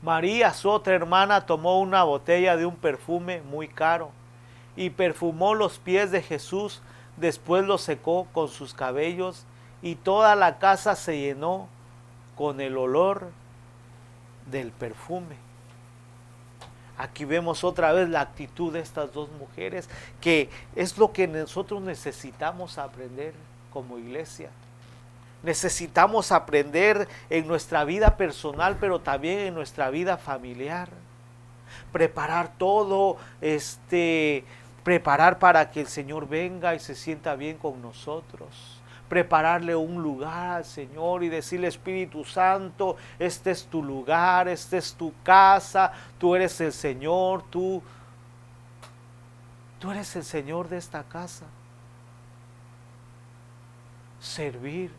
María, su otra hermana, tomó una botella de un perfume muy caro y perfumó los pies de Jesús, después los secó con sus cabellos, y toda la casa se llenó con el olor del perfume. Aquí vemos otra vez la actitud de estas dos mujeres, que es lo que nosotros necesitamos aprender como iglesia. Necesitamos aprender en nuestra vida personal, pero también en nuestra vida familiar. Preparar todo, preparar para que el Señor venga y se sienta bien con nosotros. Prepararle un lugar al Señor y decirle, Espíritu Santo, este es tu lugar, esta es tu casa, tú eres el Señor, tú eres el Señor de esta casa. Servir.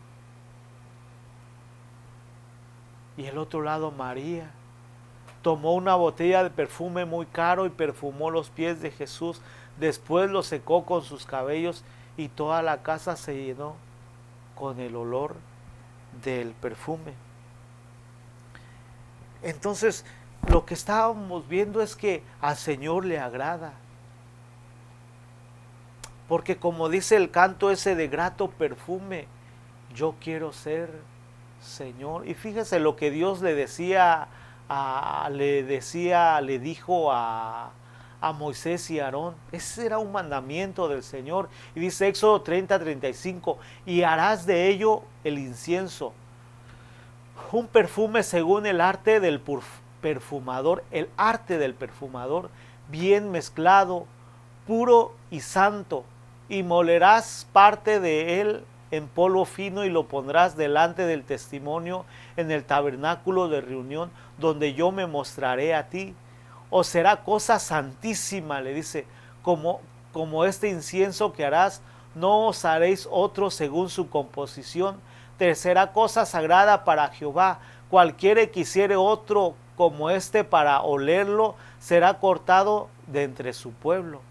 Y el otro lado María. Tomó una botella de perfume muy caro y perfumó los pies de Jesús. Después lo secó con sus cabellos y toda la casa se llenó con el olor del perfume. Entonces, lo que estábamos viendo es que al Señor le agrada. Porque como dice el canto ese de grato perfume, yo quiero ser Señor. Y fíjese lo que Dios le decía, le dijo a Moisés y Aarón. Ese era un mandamiento del Señor. Y dice Éxodo 30:35, y harás de ello el incienso, un perfume según el arte del perfumador, bien mezclado, puro y santo, y molerás parte de él en polvo fino y lo pondrás delante del testimonio en el tabernáculo de reunión, donde yo me mostraré a ti. O será cosa santísima, le dice, como este incienso que harás, no os haréis otro según su composición. Tercera cosa sagrada para Jehová. Cualquiera que hiciere otro como este para olerlo, será cortado de entre su pueblo.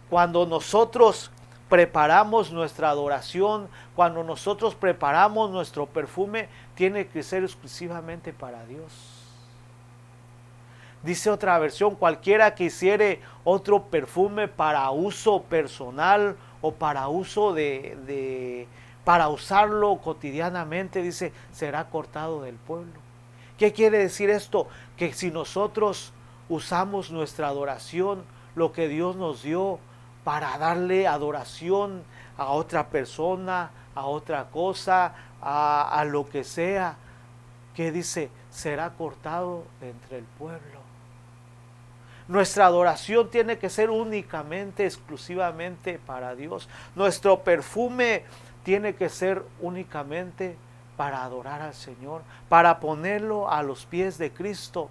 Cuando nosotros preparamos nuestra adoración, cuando nosotros preparamos nuestro perfume, tiene que ser exclusivamente para Dios. Dice otra versión, cualquiera que hiciere otro perfume para uso personal o para uso para usarlo cotidianamente, dice, será cortado del pueblo. ¿Qué quiere decir esto? Que si nosotros usamos nuestra adoración, lo que Dios nos dio, para darle adoración a otra persona, a otra cosa, a lo que sea, que dice, será cortado de entre el pueblo. Nuestra adoración tiene que ser únicamente, exclusivamente para Dios. Nuestro perfume tiene que ser únicamente para adorar al Señor, para ponerlo a los pies de Cristo.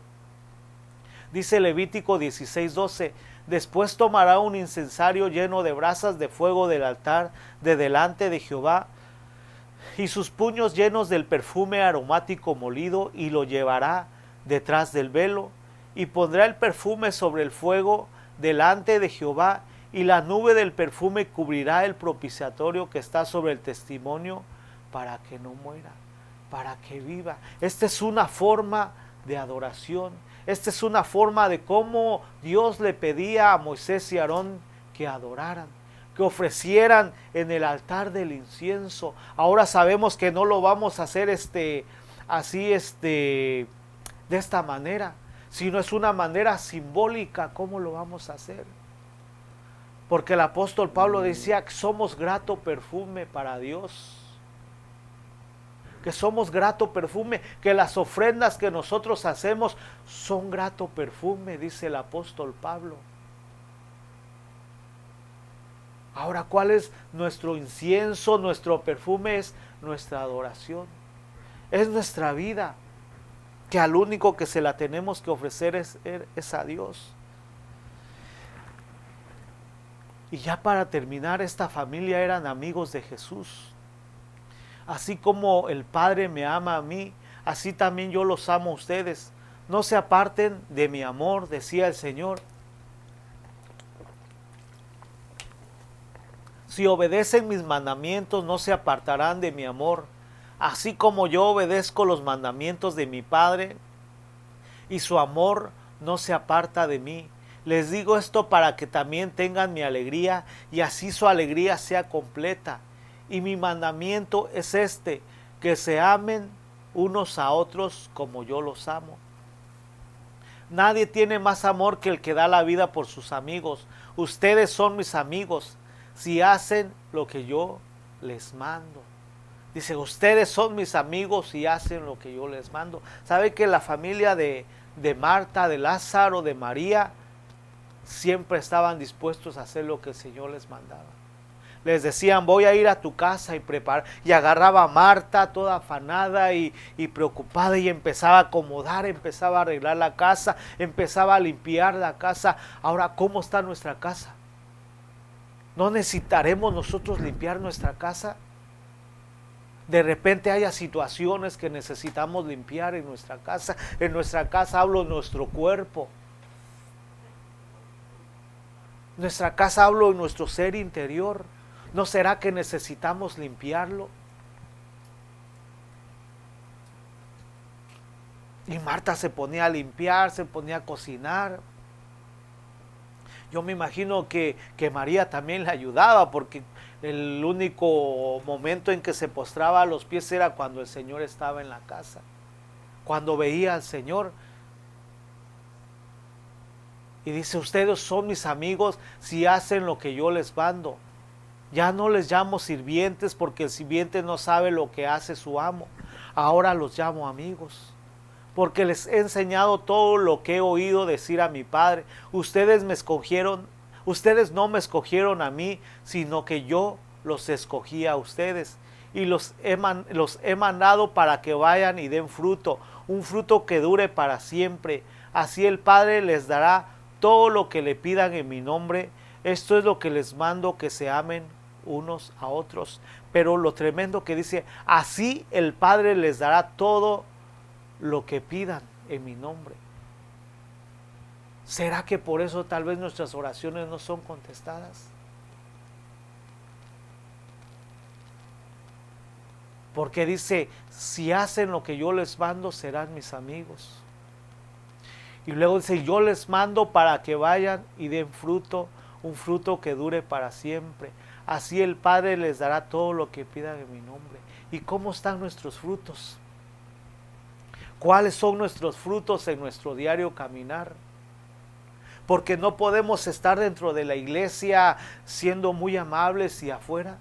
Dice Levítico 16:12, después tomará un incensario lleno de brasas de fuego del altar de delante de Jehová y sus puños llenos del perfume aromático molido, y lo llevará detrás del velo, y pondrá el perfume sobre el fuego delante de Jehová, y la nube del perfume cubrirá el propiciatorio que está sobre el testimonio, para que no muera, para que viva. Esta es una forma de adoración. Esta es una forma de cómo Dios le pedía a Moisés y Aarón que adoraran, que ofrecieran en el altar del incienso. Ahora sabemos que no lo vamos a hacer de esta manera, sino es una manera simbólica. ¿Cómo lo vamos a hacer? Porque el apóstol Pablo decía que somos grato perfume para Dios. Que somos grato perfume, que las ofrendas que nosotros hacemos son grato perfume, dice el apóstol Pablo. Ahora, ¿cuál es nuestro incienso? Nuestro perfume es nuestra adoración, es nuestra vida, que al único que se la tenemos que ofrecer es a Dios. Y ya para terminar, esta familia eran amigos de Jesús. Así como el Padre me ama a mí, así también yo los amo a ustedes. No se aparten de mi amor, decía el Señor. Si obedecen mis mandamientos, no se apartarán de mi amor. Así como yo obedezco los mandamientos de mi Padre, y su amor no se aparta de mí. Les digo esto para que también tengan mi alegría, y así su alegría sea completa. Y mi mandamiento es este, que se amen unos a otros como yo los amo. Nadie tiene más amor que el que da la vida por sus amigos. Ustedes son mis amigos si hacen lo que yo les mando. Dice, ustedes son mis amigos y hacen lo que yo les mando. ¿Sabe que la familia de Marta, de Lázaro, de María, siempre estaban dispuestos a hacer lo que el Señor les mandaba? Les decían, voy a ir a tu casa y preparar. Y agarraba a Marta toda afanada y preocupada, y empezaba a acomodar, empezaba a arreglar la casa, empezaba a limpiar la casa. Ahora, ¿cómo está nuestra casa? ¿No necesitaremos nosotros limpiar nuestra casa? de repente haya situaciones que necesitamos limpiar en nuestra casa. En nuestra casa hablo de nuestro cuerpo. Nuestra casa hablo de nuestro ser interior. ¿No será que necesitamos limpiarlo? Y Marta se ponía a limpiar, se ponía a cocinar. Yo me imagino que María también le ayudaba, porque el único momento en que se postraba a los pies era cuando el Señor estaba en la casa. Cuando veía al Señor. Y dice, ustedes son mis amigos si hacen lo que yo les mando. Ya no les llamo sirvientes, porque el sirviente no sabe lo que hace su amo. Ahora los llamo amigos, porque les he enseñado todo lo que he oído decir a mi Padre. Ustedes no me escogieron a mí, sino que yo los escogí a ustedes. Y los he mandado para que vayan y den fruto, un fruto que dure para siempre. Así el Padre les dará todo lo que le pidan en mi nombre. Esto es lo que les mando, que se amen unos a otros. Pero lo tremendo que dice, así el Padre les dará todo lo que pidan en mi nombre. ¿Será que por eso tal vez nuestras oraciones no son contestadas? Porque dice, si hacen lo que yo les mando, serán mis amigos. Y luego dice, yo les mando para que vayan y den fruto, un fruto que dure para siempre. Así el Padre les dará todo lo que pidan en mi nombre. ¿Y cómo están nuestros frutos? ¿Cuáles son nuestros frutos en nuestro diario caminar? Porque no podemos estar dentro de la iglesia siendo muy amables y afuera.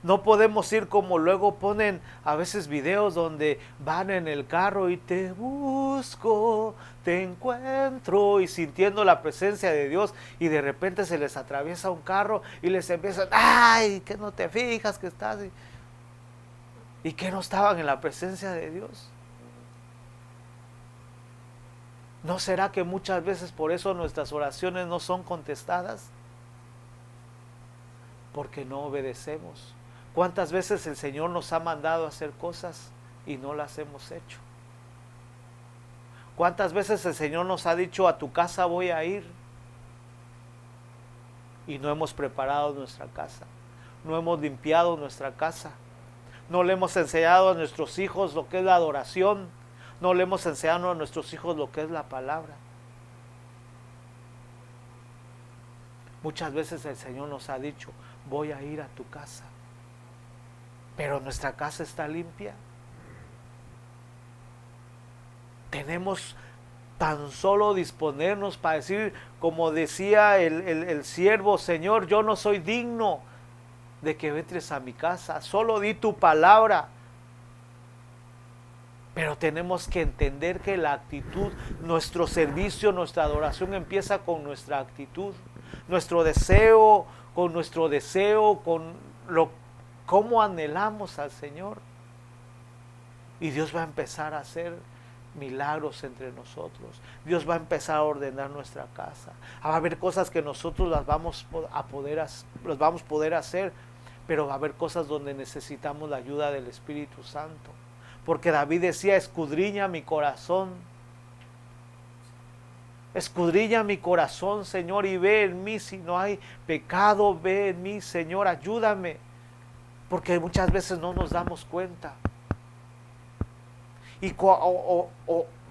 No podemos ir como luego ponen a veces videos donde van en el carro y te busco, te encuentro, y sintiendo la presencia de Dios, y de repente se les atraviesa un carro y les empiezan, ay, que no te fijas que estás, y que no estaban en la presencia de Dios. ¿No será que muchas veces por eso nuestras oraciones no son contestadas? Porque no obedecemos. ¿Cuántas veces el Señor nos ha mandado a hacer cosas y no las hemos hecho? ¿Cuántas veces el Señor nos ha dicho, a tu casa voy a ir? Y no hemos preparado nuestra casa, no hemos limpiado nuestra casa, no le hemos enseñado a nuestros hijos lo que es la adoración, no le hemos enseñado a nuestros hijos lo que es la palabra. Muchas veces el Señor nos ha dicho, voy a ir a tu casa, pero nuestra casa está limpia. Tenemos tan solo disponernos para decir, como decía el siervo, Señor, yo no soy digno de que entres a mi casa, solo di tu palabra. Pero tenemos que entender que la actitud, nuestro servicio, nuestra adoración empieza con nuestra actitud, nuestro deseo, con cómo anhelamos al Señor. Y Dios va a empezar a hacer milagros entre nosotros. Dios va a empezar a ordenar nuestra casa. Va a haber cosas que nosotros las vamos a poder hacer, pero va a haber cosas donde necesitamos la ayuda del Espíritu Santo. Porque David decía, escudriña mi corazón. Escudriña mi corazón, Señor, y ve en mí si no hay pecado, ve en mí, Señor, ayúdame. Porque muchas veces no nos damos cuenta. Y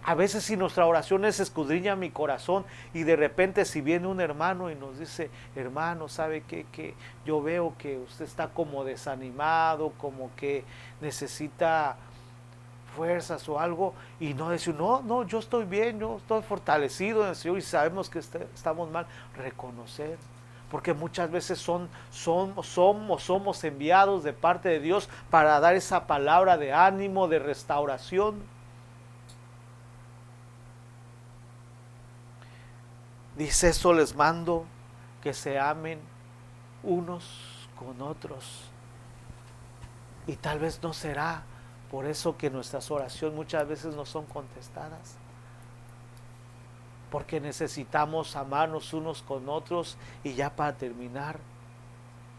a veces si nuestra oración es escudriña mi corazón, y de repente si viene un hermano y nos dice, hermano, ¿sabe qué? Que yo veo que usted está como desanimado, como que necesita fuerzas o algo, y no decir, no, yo estoy bien, yo estoy fortalecido en el Señor, y sabemos que estamos mal. Reconocer, porque muchas veces somos enviados de parte de Dios para dar esa palabra de ánimo, de restauración. Dice, eso les mando, que se amen unos con otros. Y tal vez no será por eso que nuestras oraciones muchas veces no son contestadas, porque necesitamos amarnos unos con otros. Y ya para terminar,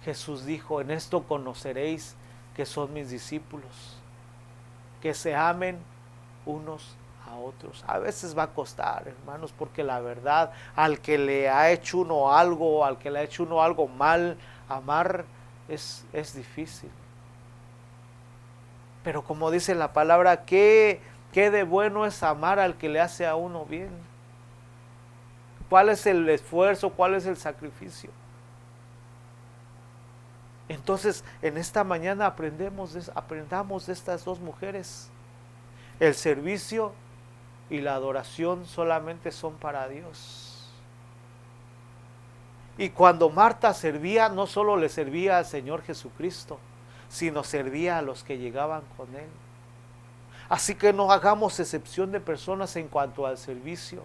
Jesús dijo, en esto conoceréis que son mis discípulos, que se amen unos a otros. A veces va a costar, hermanos, porque la verdad, al que le ha hecho uno algo, al que le ha hecho uno algo mal, amar es difícil. Pero como dice la palabra, ¿qué de bueno es amar al que le hace a uno bien? ¿Cuál es el esfuerzo? ¿Cuál es el sacrificio? Entonces, en esta mañana aprendamos de estas dos mujeres. El servicio y la adoración solamente son para Dios. Y cuando Marta servía, no solo le servía al Señor Jesucristo, sino servía a los que llegaban con Él. Así que no hagamos excepción de personas en cuanto al servicio.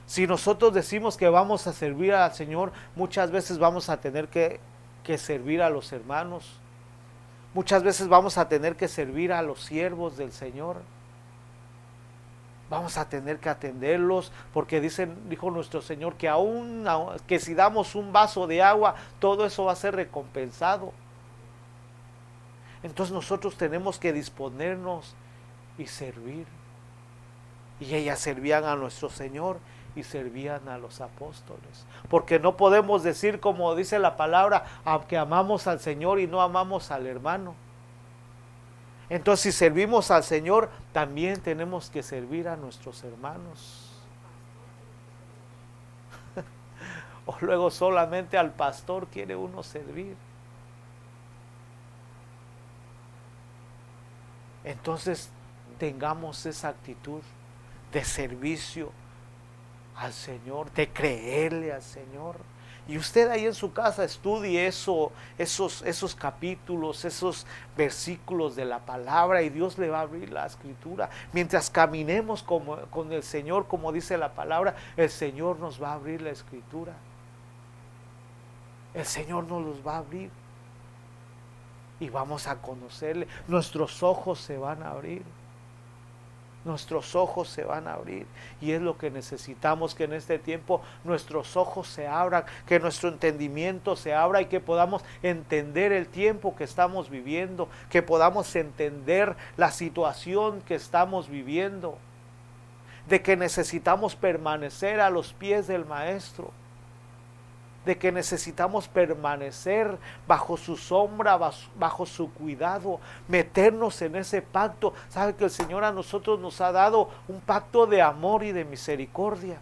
Si nosotros decimos que vamos a servir al Señor, muchas veces vamos a tener que servir a los hermanos. Muchas veces vamos a tener que servir a los siervos del Señor. Vamos a tener que atenderlos, porque dijo nuestro Señor que si damos un vaso de agua, todo eso va a ser recompensado. Entonces nosotros tenemos que disponernos y servir. Y ellas servían a nuestro Señor y servían a los apóstoles. Porque no podemos decir, como dice la palabra, que amamos al Señor y no amamos al hermano. Entonces, si servimos al Señor, también tenemos que servir a nuestros hermanos. O luego solamente al pastor quiere uno servir. Entonces, tengamos esa actitud de servicio al Señor, de creerle al Señor. Y usted ahí en su casa estudie esos capítulos, esos versículos de la palabra, y Dios le va a abrir la escritura. Mientras caminemos con el Señor, como dice la palabra, el Señor nos va a abrir la escritura. El Señor nos los va a abrir. Y vamos a conocerle. Nuestros ojos se van a abrir. Nuestros ojos se van a abrir, y es lo que necesitamos, que en este tiempo nuestros ojos se abran, que nuestro entendimiento se abra y que podamos entender el tiempo que estamos viviendo, que podamos entender la situación que estamos viviendo, de que necesitamos permanecer a los pies del Maestro, de que necesitamos permanecer bajo su sombra, bajo su cuidado, meternos en ese pacto. Sabe que el Señor a nosotros nos ha dado un pacto de amor y de misericordia.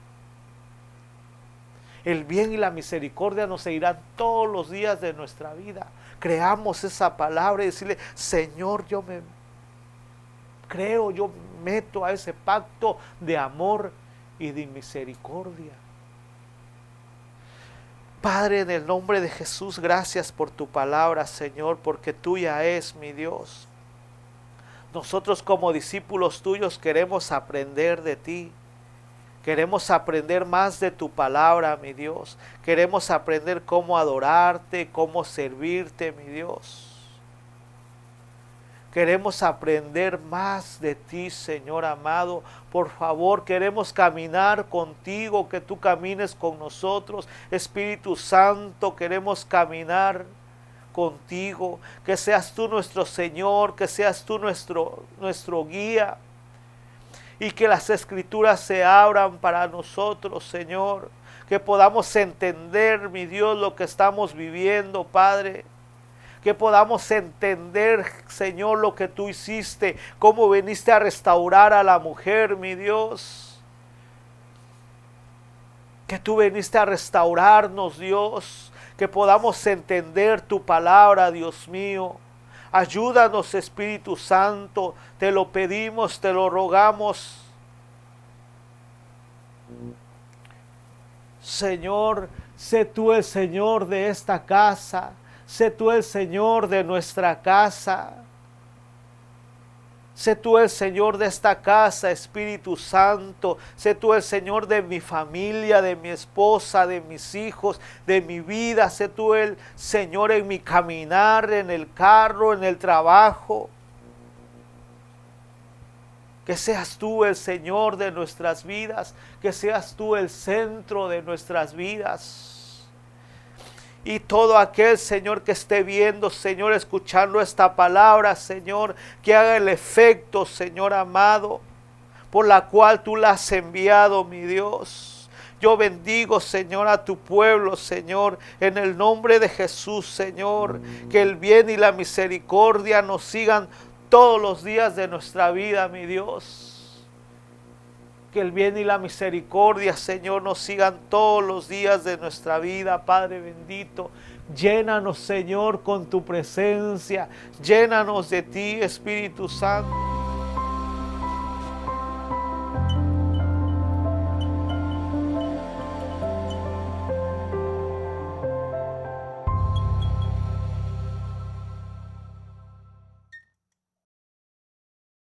El bien y la misericordia nos seguirán todos los días de nuestra vida. Creamos esa palabra y decirle, Señor, yo me meto a ese pacto de amor y de misericordia. Padre, en el nombre de Jesús, gracias por tu palabra, Señor, porque tuya es, mi Dios. Nosotros como discípulos tuyos queremos aprender de ti. Queremos aprender más de tu palabra, mi Dios. Queremos aprender cómo adorarte, cómo servirte, mi Dios. Queremos aprender más de ti, Señor amado. Por favor, queremos caminar contigo, que tú camines con nosotros. Espíritu Santo, queremos caminar contigo. Que seas tú nuestro Señor, que seas tú nuestro guía. Y que las Escrituras se abran para nosotros, Señor. Que podamos entender, mi Dios, lo que estamos viviendo, Padre. Que podamos entender, Señor, lo que tú hiciste, cómo viniste a restaurar a la mujer, mi Dios. Que tú viniste a restaurarnos, Dios. Que podamos entender tu palabra, Dios mío. Ayúdanos, Espíritu Santo, te lo pedimos, te lo rogamos. Señor, sé tú el Señor de esta casa. Sé tú el Señor de nuestra casa. Sé tú el Señor de esta casa, Espíritu Santo. Sé tú el Señor de mi familia, de mi esposa, de mis hijos, de mi vida. Sé tú el Señor en mi caminar, en el carro, en el trabajo. Que seas tú el Señor de nuestras vidas. Que seas tú el centro de nuestras vidas. Y todo aquel, Señor, que esté viendo, Señor, escuchando esta palabra, Señor, que haga el efecto, Señor amado, por la cual tú la has enviado, mi Dios. Yo bendigo, Señor, a tu pueblo, Señor, en el nombre de Jesús, Señor, que el bien y la misericordia nos sigan todos los días de nuestra vida, mi Dios. Que el bien y la misericordia, Señor, nos sigan todos los días de nuestra vida, Padre bendito. Llénanos, Señor, con tu presencia. Llénanos de ti, Espíritu Santo.